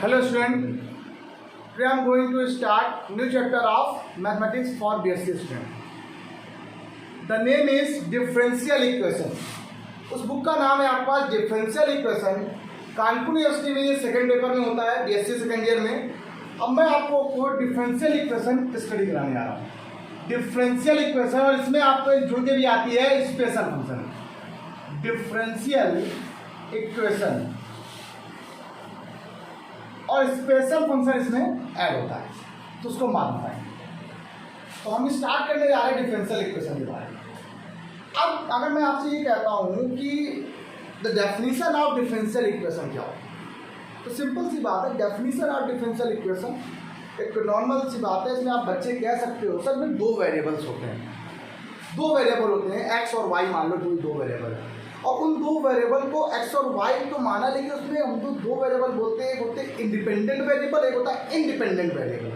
Hello student, today I am going to start new chapter of mathematics for BSc student. The name is differential equation. उस book का नाम है आपके पास differential equation. Kanpur university में ये second paper में होता है BSc सेकंड ईयर में। अब मैं आपको डिफरेंशियल इक्वेशन स्टडी कराने जा रहा हूँ। डिफरेंशियल इक्वेशन और इसमें आपको जुड़ के भी आती है स्पेशल फंक्शन। डिफरेंशियल इक्वेशन और स्पेशल फंक्शन इसमें ऐड होता है, तो उसको मानता है। तो हम स्टार्ट करने जा रहे हैं डिफरेंशियल इक्वेशन के बारे में। अब अगर मैं आपसे ये कहता हूँ कि the definition of differential equation क्या हो, तो सिंपल सी बात है। डेफिनेशन ऑफ डिफरेंशियल इक्वेशन एक नॉर्मल सी बात है। इसमें आप बच्चे कह सकते हो सर में दो वेरिएबल्स होते हैं, दो वेरिएबल होते हैं एक्स और वाई, मान लो कोई दो वेरिएबल है और उन दो वेरिएबल को एक्स और वाई तो माना, लेकिन उसमें हम तो दो वेरिएबल बोलते हैं। एक होते हैं इंडिपेंडेंट वेरिएबल, एक होता है इंडिपेंडेंट वेरिएबल,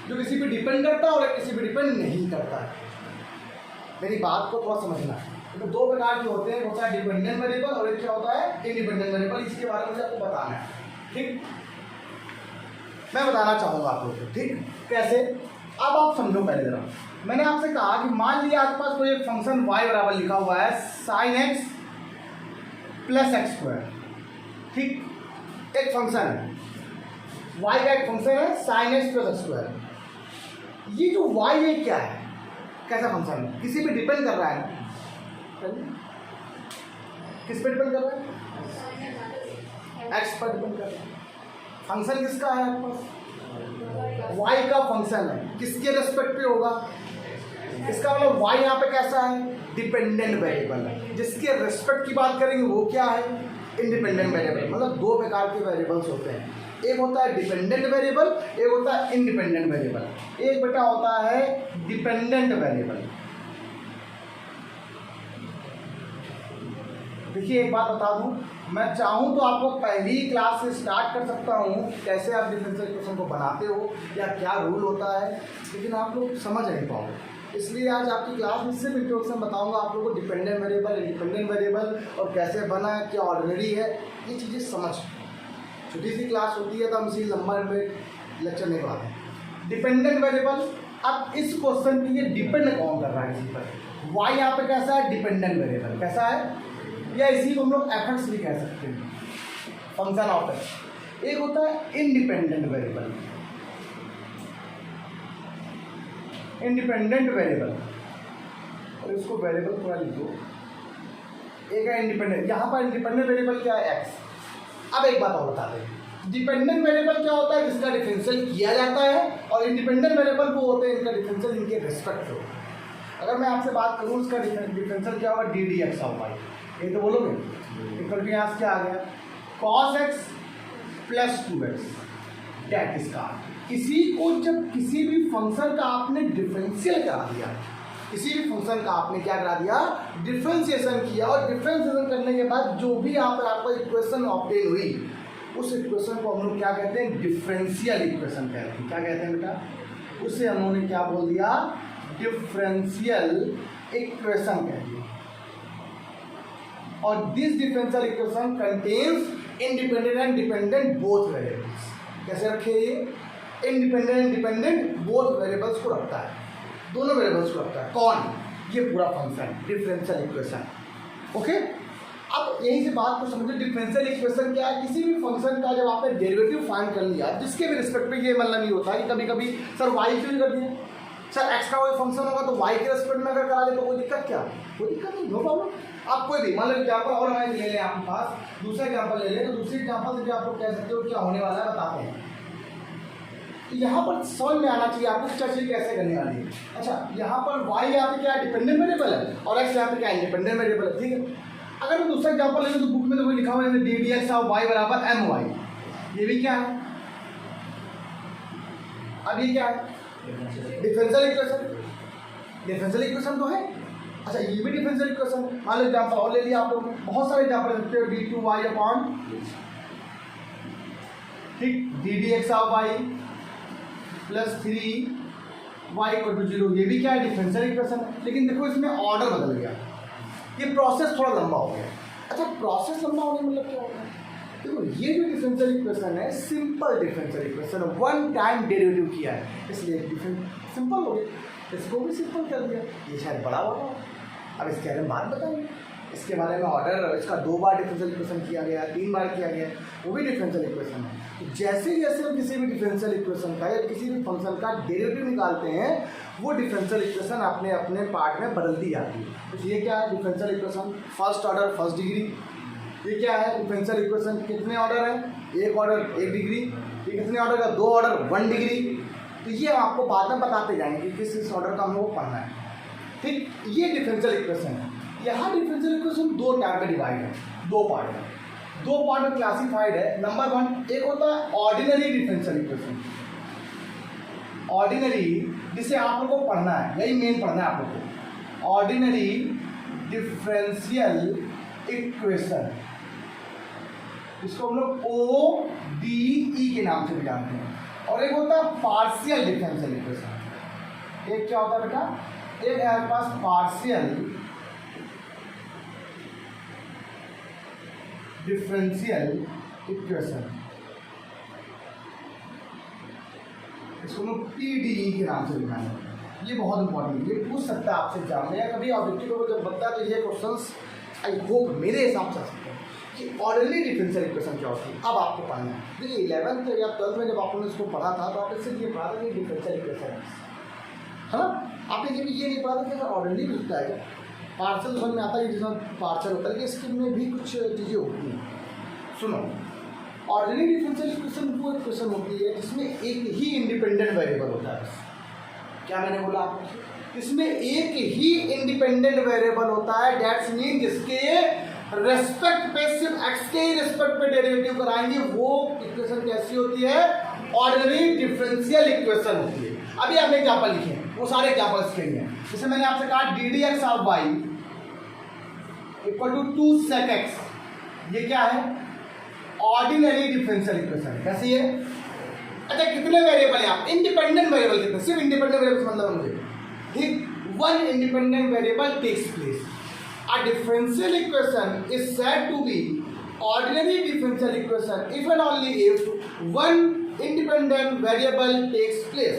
जो किसी पे डिपेंड करता है और किसी पे डिपेंड नहीं करता है। मेरी बात को थोड़ा समझना है। तो दो प्रकार के होते हैं, एक होता है डिपेंडेंट वेरिएबल और एक क्या होता है इंडिपेंडेंट वेरिएबल। इसके बारे में मुझे आपको बताना है, ठीक? मैं बताना चाहूँगा आप लोगों को, ठीक? कैसे? अब आप समझो पहले जरा। मैंने आपसे कहा कि मान लिया आपके पास कोई एक फंक्शन y बराबर लिखा हुआ है sin x plus x square, ठीक? एक फंक्शन है y का, एक फंक्शन है sin x plus x square. ये जो y है क्या है, कैसा फंक्शन है? किसी पे डिपेंड कर रहा है ना? किस पे डिपेंड कर रहा है? x पर डिपेंड कर रहा है। फंक्शन किसका है आपके पास? y का फंक्शन है। किसके रेस्पेक्ट पे होगा? इसका मतलब y यहाँ पे कैसा है? डिपेंडेंट वेरिएबल है। जिसके रेस्पेक्ट की बात करेंगे वो क्या है? Independent variable. मतलब दो प्रकार के वेरिएबल्स होते हैं, एक होता है डिपेंडेंट वेरिएबल, एक होता है इंडिपेंडेंट वेरिएबल। एक बेटा होता है डिपेंडेंट वेरिएबल। देखिए एक बात बता दूं, मैं चाहूँ तो आपको पहली क्लास से स्टार्ट कर सकता हूँ कैसे आप डिफरेंशियल इक्वेशन को बनाते हो या क्या रूल होता है, लेकिन आप लोग समझ नहीं पाओगे। इसलिए आज आपकी क्लास में सिर्फ इंट्रोडक्शन बताऊंगा आप लोगों को, डिपेंडेंट वेरिएबल, इंडिपेंडेंट वेरिएबल और कैसे बना है, क्या ऑर्डिनरी है, ये चीज़ें समझ। छोटी सी क्लास होती है तो हम इसी लंबा में लेक्चर नहीं पढ़ाते। डिपेंडेंट वेरिएबल, अब इस क्वेश्चन के लिए डिपेंड कौन कर रहा है इसी पर? वाई यहाँ पे कैसा है? Dependent variable. कैसा है? या इसी को हम लोग एफएक्स भी कह सकते हैं, फंक्शन ऑफ एक्स। एक होता है इंडिपेंडेंट वेरिएबल, इंडिपेंडेंट वेरिएबल, और इसको वेरिएबल थोड़ा लिखो। एक है इंडिपेंडेंट, यहाँ पर इंडिपेंडेंट वेरिएबल क्या है? एक्स। अब एक बात और बताते हैं, डिपेंडेंट वेरिएबल क्या होता है? जिसका डिफरेंशियल किया जाता है, और इंडिपेंडेंट वेरिएबल वो होते हैं इनका डिफरेंशियल इनके रिस्पेक्ट हो। अगर मैं आपसे बात करूँ इसका डिफरेंशियल क्या होगा? D D X of Y. ये तो बोलोगे इक्वल टू यहाँ से क्या आ गया? Cos X plus 2x that is का। इसी को जब किसी भी फंक्शन का आपने डिफरेंशियल करा दिया, किसी भी फंक्शन का आपने क्या करा दिया? डिफरेंशिएशन किया, और डिफरेंशिएशन करने के बाद जो भी यहाँ पर आपको इक्वेशन ऑब्टेन हुई, उस इक्वेशन को हम लोग क्या कहते हैं? डिफरेंशियल इक्वेशन कहते हैं। क्या कहते हैं बेटा? उसे हम लोगों ने क्या बोल दिया? डिफरेंशियल इक्वेशन कह दिया। और this differential equation contains independent and dependent both variables. कैसे रखे? ये independent and dependent both variables को रखता है, दोनों वेरिएबल्स को रखता है। कौन? ये पूरा फंक्शन डिफरेंशियल इक्वेशन। ओके, अब यहीं से बात को समझो। डिफरेंशियल इक्वेशन क्या है? किसी भी फंक्शन का जब आपने डेरिवेटिव फाइंड कर लिया, जिसके भी रिस्पेक्ट पे, ये मतलब ये होता है कि कभी कभी सर वाई क्यों कर दिया, सर एक्स का कोई फंक्शन होगा तो वाई के रेस्पेक्ट में अगर करा दे तो कोई दिक्कत क्या? कोई दिक्कत नहीं, नो प्रॉब्लम। आप कोई भी मान लो एग्जाम्पल और हमारे ले लें आपके पास, दूसरा एग्जाम्पल ले लें, तो दूसरी एग्जाम्पल से भी आप लोग कह सकते हो क्या होने वाला है, बताते हैं। तो यहाँ पर समझ में आना चाहिए आपको क्या चीज़ कैसे करने वाली है। अच्छा, यहाँ पर वाई यहाँ पे क्या है? डिपेंडेंट वेरिएबल है, और एक्स यहाँ पे क्या है? इंडिपेंडेंट वेरिएबल है, ठीक है। अगर मैं दूसरा एग्जाम्पल ले लूँ तो बुक में तो कोई लिखा हुआ है D D X of Y बराबर एम वाई। ये भी क्या है? अब ये क्या है? Differential equation. डिफरेंशियल इक्वेशन तो है। अच्छा, ये भी डिफरेंशियल इक्वेशन। मान लो एग्जाम्पल और ले लिया आप लोग, बहुत सारे एग्जाम्पल सकते हो। डी टू वाई अपॉन, ठीक, D D X of Y plus 3y equal to 0। ये भी क्या है? डिफरेंशियल इक्वेशन है। लेकिन देखो इसमें ऑर्डर बदल गया, ये प्रोसेस थोड़ा लंबा हो गया। अच्छा, प्रोसेस लंबा होने मतलब क्या होगा? देखो ये जो डिफरेंशियल इक्वेशन है simple differential equation, one time derivative किया है इसलिए सिंपल हो गया, इसको भी सिंपल कर दिया। ये शायद बड़ा होगा, अब इसके बारे में बात बताएंगे। इसके बारे में ऑर्डर इसका 2 बार डिफरेंशियल इक्वेशन किया गया, 3 बार किया गया, वो भी डिफरेंशियल इक्वेशन है। तो जैसे जैसे हम किसी भी डिफरेंशियल इक्वेशन का या किसी भी फंक्शन का डेरिवेटिव निकालते हैं वो डिफरेंशियल इक्वेशन अपने अपने पार्ट में बदलती जाती है। तो ये क्या है differential equation, first order first degree. ये क्या है डिफरेंशियल इक्वेशन, कितने ऑर्डर है, 1 ऑर्डर 1 डिग्री। ये कितने ऑर्डर का, 2 ऑर्डर 1 डिग्री। तो ये हम आपको बाद में बताते जाएंगे कि किस ऑर्डर का हम लोग पढ़ना है। ठीक, ये डिफरेंशियल इक्वेशन है। यहाँ डिफरेंशियल इक्वेशन 2 टाइप में डिवाइड है, 2 पार्ट है, 2 पार्ट में क्लासिफाइड है। नंबर 1 एक होता है ऑर्डिनरी डिफरेंशियल इक्वेशन, ऑर्डिनरी जिसे आप लोग को पढ़ना है, यही मेन पढ़ना है आप लोग को, ऑर्डिनरी डिफरेंशियल इक्वेशन, इसको हम लोग ODE के नाम से भी जानते हैं। और एक होता है पार्शियल डिफरेंशियल इक्वेशन। एक क्या होता है बेटा, एक है आपके पास पार्शियल डिफरेंशियल इक्वेशन, इसको हम लोग PDE के नाम से लिखा है। ये बहुत इंपॉर्टेंट है, ये पूछ सकता है आपसे एग्जाम में या कभी ऑब्जेक्टिव को जब बनता है तो ये क्वेश्चंस आई होप मेरे हिसाब से आ सकते हैं कि ऑर्डिनरी डिफरेंशियल इक्वेशन क्या होती है। अब आपको पढ़ना है, देखिए 11th या 12th में जब आपने इसको पढ़ा था तो आप इससे ये पढ़ा था कि डिफरेंशियल इक्वेशन है ना, आपने जब ये नहीं पढ़ा था कि ऑर्डिनरी लिखता है पार्सल समझ में आता है कि जिसमें पार्सल होता है, लेकिन इसके में भी कुछ चीज़ें होती हैं। सुनो, ऑर्डिनरी डिफरेंशियल इक्वेशन वो इक्वेशन होती है जिसमें एक ही इंडिपेंडेंट वेरिएबल होता है। क्या मैंने बोला आपको, इसमें एक ही इंडिपेंडेंट वेरिएबल होता है, दैट्स मीन जिसके रेस्पेक्ट पे सिर्फ एक्स के रेस्पेक्ट पे डेरिवेटिव कराएंगे, वो इक्वेशन कैसी होती है, ऑर्डिनरी डिफरेंशियल इक्वेशन होती है। अभी आपने एग्जाम्पल लिखे हैं, वो सारे एग्जाम्पल्स के लिए, जैसे मैंने आपसे कहा ddx of y equal to 2 sec x, ये क्या है ऑर्डिनरी डिफरेंशियल इक्वेशन। कैसी है, अच्छा कितने वेरिएबल है, आप इंडिपेंडेंट वेरिएबल कितने, सिर्फ इंडिपेंडेंट वेरिएबल मतलब मुझे ठीक, one independent variable takes place. A differential equation is said to be ordinary differential equation if and only if one independent variable takes place.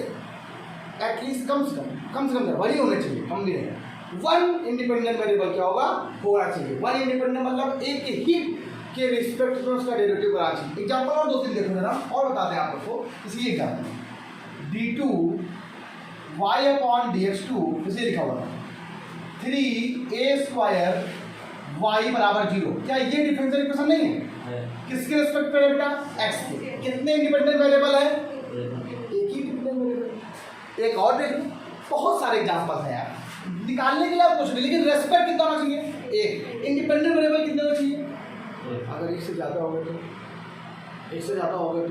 At least कम से कम वही होना चाहिए, कम भी नहीं। वन इंडिपेंडेंट वेरिएबल क्या होगा, होना चाहिए। वन इंडिपेंडेंट मतलब एक ही के रिस्पेक्ट में उसका डेरिवेटिव कराना चाहिए। एग्जाम्पल और 2-3 देखो जरा और बताते हैं आप लोग को। इसी example d2 y upon dx2 इसे लिखा हुआ था 3a स्क्वायर y बराबर 0। क्या ये डिफरेंशियल इक्वेशन नहीं है? किसके रिस्पेक्ट पे बेटा, x के। कितने इंडिपेंडेंट वेरिएबल है, एक ही इंडिपेंडेंट वेरिएबल। एक और देख, बहुत सारे एग्जांपल्स हैं यार, निकालने के लिए आप कुछ नहीं, लेकिन रेस्पेक्ट कितना होना चाहिए, एक। इंडिपेंडेंट वेरिएबल कितने होना चाहिए, अगर एक से ज़्यादा हो गए तो, एक से ज़्यादा हो गए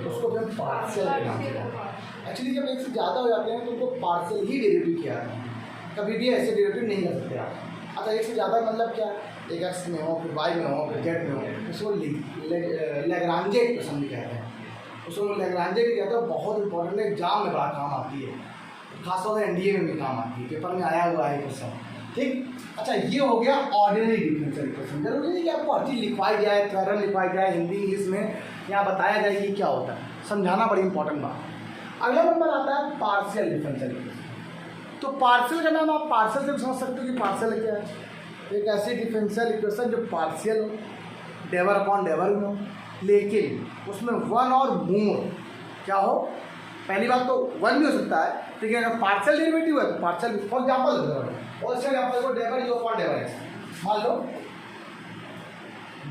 तो उसको फिर पार्शियल के नाम से। एक्चुअली जब एक से ज़्यादा हो जाते हैं तो उनको पार्शियल ही डेरिवेटिव किया है, कभी भी ऐसे डेरिवेटिव नहीं कर सकते आप। अच्छा एक से ज़्यादा मतलब क्या, एक एक्स में हो, फिर वाई में हो, फिर जेड में हो, उसको लैग्रांजे इक्वेशन भी कहते हैं, उसको लैग्रांजे भी कहते हैं। बहुत इंपॉर्टेंट है, एग्जाम में बड़ा काम आती है, खासतौर से NDA में भी काम आती है, पेपर में आया हुआ है क्वेश्चन। ठीक, अच्छा ये हो गया ऑर्डिनरी डिफरेंशियल इक्वेशन। जरूरी नहीं कि आपको हर चीज़ लिखवाई जाए, थ्योरम लिखवाई जाए हिंदी इंग्लिश में, यहाँ बताया जाए कि क्या होता है, समझाना बड़ी इंपॉर्टेंट बात। अगला नंबर आता है पार्शियल डिफरेंशियल इक्वेशन। तो पार्शियल का नाम आप पार्शियल से भी समझ सकते हो कि पार्शियल क्या है, एक ऐसी डिफरेंशियल इक्वेशन जो पार्शियल हो, डेवर अपॉन डेवर में हो, लेकिन उसमें वन और मोर क्या हो। पहली बात तो वन भी हो सकता है, ठीक है, अगर पार्शियल डेरिवेटिव है तो पार्शियल। फॉर एग्जाम्पल और इसका एग्जाम्पल को डेवर यू अपॉन डेवर एक्स मान लो,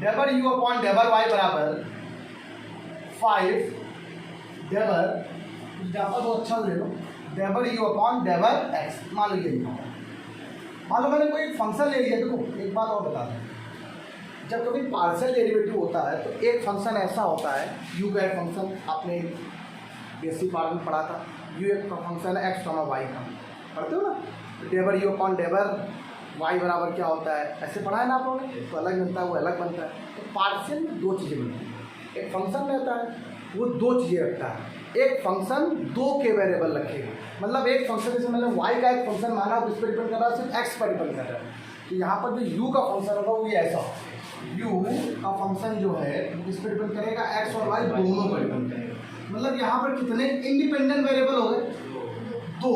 डेवर यू अपॉन डेवर वाई बराबर 5 डेवर, एग्जाम्पल बहुत अच्छा ले लो, डेवर यू अपॉन डेवर एक्स मान लो ये लिखा। मान लो मैंने कोई फंक्शन ले लिया, देखो एक बात और बता दें, जब कभी पार्शियल डेरिवेटिव होता है तो एक फंक्शन ऐसा होता है, यू का एक फंक्शन आपने बेसिक पार्ट में पढ़ा था, यू एक फंक्शन है एक्स कॉमा वाई का, पढ़ते हो ना, डेवर यू अपॉन डेवर वाई बराबर क्या होता है, ऐसे पढ़ा है ना आप लोगों ने, तो अलग बनता है वो अलग बनता है। तो पार्शियल में 2 चीज़ें बनती हैं, एक फंक्शन रहता है वो 2 चीज़ें रखता है, एक फंक्शन 2 के वेरिएबल रखेगा, मतलब एक फंक्शन जैसे मैंने y का एक फंक्शन माना, उस पर डिपेंड कर रहा है, सिर्फ x पर डिपेंड कर रहा है। तो यहाँ पर जो u का फंक्शन होगा वो ये ऐसा, यू का फंक्शन जो है किस पे डिपेंड करेगा, एक्स और वाई दोनों पर डिपेंड करेगा। मतलब यहाँ पर कितने इंडिपेंडेंट वेरिएबल हो गए, दो,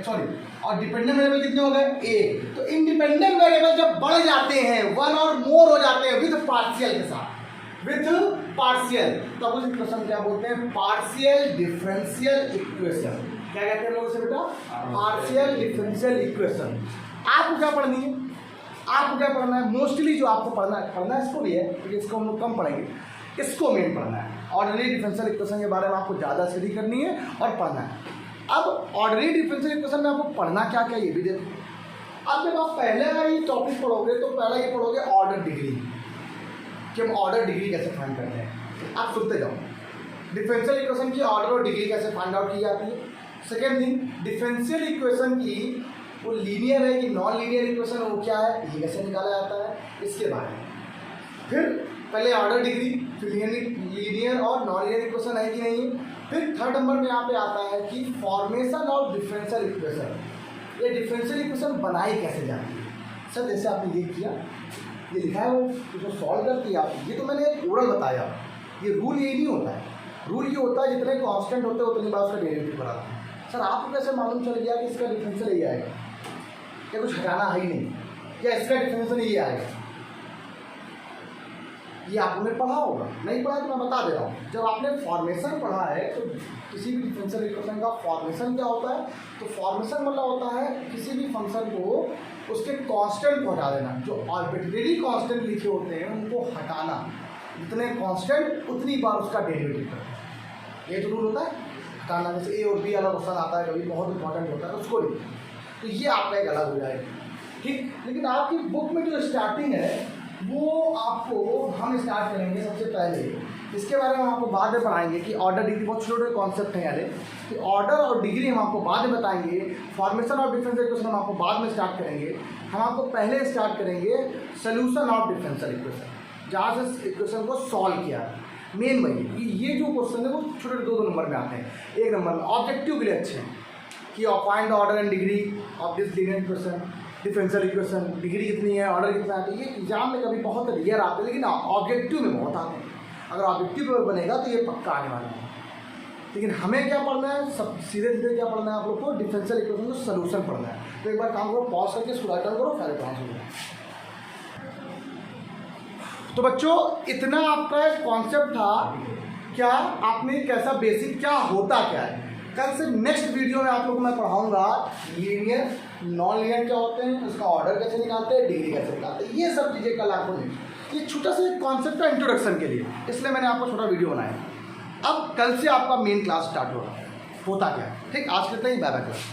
सॉरी, और डिपेंडेंट वेरिएबल कितने हो गए, एक। तो इंडिपेंडेंट वेरिएबल जब बढ़ जाते हैं, वन और मोर हो जाते हैं विद पार्शियल के साथ, विथ पार्शियल, तब उस इक्वेशन क्या बोलते हैं, पार्शियल डिफरेंशियल इक्वेशन। क्या कहते हैं लोग इसे बेटा, पार्शियल डिफरेंशियल इक्वेशन। आपको क्या पढ़नी है, आपको क्या पढ़ना है, मोस्टली जो आपको पढ़ना इसको भी है, क्योंकि इसको हम लोग कम पढ़ेंगे, इसको मेन पढ़ना है। ऑर्डिनरी डिफरेंशियल इक्वेशन के बारे में आपको ज़्यादा स्टडी करनी है और पढ़ना है। अब ऑर्डिनरी डिफरेंशियल इक्वेशन में आपको पढ़ना क्या क्या ये भी देखो। अब जब आप पहले ही टॉपिक पढ़ोगे तो पहला ये पढ़ोगे ऑर्डर डिग्री, कि हम ऑर्डर डिग्री कैसे फाइंड करते हैं। आप सुनते जाओ, डिफरेंशियल इक्वेशन की ऑर्डर और डिग्री कैसे फाइंड आउट की जाती है। सेकेंड थिंग, डिफरेंशियल इक्वेशन की वो लीनियर है कि नॉन लीनियर इक्वेशन, वो क्या है, ये कैसे निकाला जाता है, इसके बारे में। फिर पहले ऑर्डर डिग्री, फिर लीनियर और नॉन लीनियर इक्वेशन है कि नहीं। फिर थर्ड नंबर में यहाँ पे आता है कि फॉर्मेशन ऑफ डिफरेंशियल इक्वेशन, ये डिफरेंशियल इक्वेशन बनाई कैसे जाती है। सर जैसे आपने ये किया, ये लिखा है, वो जो सॉल्व करती है आप, ये तो मैंने ओरल बताया, ये रूल ये नहीं होता है। रूल ये होता है जितने कांस्टेंट होते हैं उतनी बार उसका डेरिवेटिव बनाते हैं। सर आपको कैसे मालूम चल गया कि इसका डिफरेंशियल ये आएगा, क्या कुछ हटाना है ही नहीं, क्या इसका डिफरेंशियल ये आएगा, ये आपने पढ़ा होगा, नहीं पढ़ा तो मैं बता दे रहा हूँ। जब आपने फॉर्मेशन पढ़ा है तो किसी भी डिफरेंशियल इक्वेशन का फॉर्मेशन क्या होता है, तो फॉर्मेशन मतलब होता है किसी भी फंक्शन को उसके कांस्टेंट को हटा देना, जो आर्बिट्रेरी कांस्टेंट लिखे होते हैं उनको हटाना, जितने कांस्टेंट उतनी बार उसका डेरिवेटिव करना, ये तो रूल होता है हटाना। जैसे ए और बी वाला क्वेश्चन आता है कभी, बहुत इंपॉर्टेंट होता है, उसको लिखना, तो ये आपका एक अलग हो जाएगा, ठीक। लेकिन आपकी बुक में जो स्टार्टिंग है वो आपको हम स्टार्ट करेंगे सबसे पहले, इसके बारे में हम आपको बाद में पढ़ाएंगे कि ऑर्डर डिग्री, बहुत छोटे कॉन्सेप्ट हैं यार, कि ऑर्डर और डिग्री हम आपको बाद में बताएंगे, फॉर्मेशन ऑफ डिफरेंशियल इक्वेशन हम आपको बाद में स्टार्ट करेंगे। हम आपको पहले स्टार्ट करेंगे सोल्यूशन ऑफ डिफरेंशियल इक्वेशन, जहाँ से इक्वेशन को सॉल्व किया। मेन वही कि ये जो क्वेश्चन है वो छोटे दो नंबर में आते हैं, एक नंबर में ऑब्जेक्टिव के लिए अच्छे हैं कि find the order and degree of this linear equation, differential equation, degree कितनी है, ऑर्डर कितना है। तो ये एग्जाम में कभी बहुत रियर आते हैं, लेकिन ऑब्जेक्टिव में बहुत आते हैं। अगर ऑब्जेक्टिव पेपर बनेगा तो ये पक्का आने वाला है। लेकिन हमें क्या पढ़ना है, सब सीधे सीधे क्या पढ़ना है आप लोग को, डिफरेंशियल इक्वेशन का सोल्यूशन पढ़ना है। तो एक बार काम करो, पॉज करके इसको राइट डाउन करो, फिर काम शुरू करो। तो बच्चों इतना आपका कॉन्सेप्ट था, क्या आपने कैसा बेसिक क्या होता क्या है। कल से नेक्स्ट वीडियो में आप लोगों को मैं पढ़ाऊंगा लीनियर, नॉन लीनियर क्या होते हैं, उसका ऑर्डर कैसे निकालते हैं, डिग्री कैसे निकालते हैं, ये सब चीज़ें कल आपको नहीं। ये छोटा सा कॉन्सेप्ट का इंट्रोडक्शन के लिए, इसलिए मैंने आपको छोटा वीडियो बनाया। अब कल से आपका मेन क्लास स्टार्ट होता क्या, ठीक। आज कितना ही बाय बाय क्लास।